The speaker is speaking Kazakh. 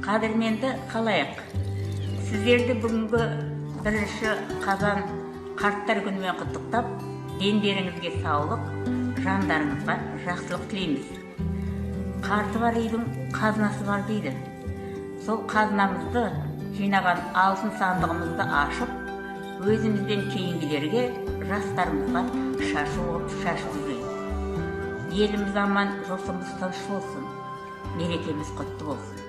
Қадірменді қалайық. Сіздерді бүгінгі 1 қазан қарттар күнімен құттықтап, дендеріңізге саулық, жандарыңызға жақсылық тілейміз. Қарты бар үйдің қазынасы бар дейді. Сол қазынамызды жинаған алтын сандығымызды ашып, өзімізден кейінгілерге, жастарымызға шашу. Еліміз аман, жұртымыз тыныш болсын. Мерекеміз құтты болсын.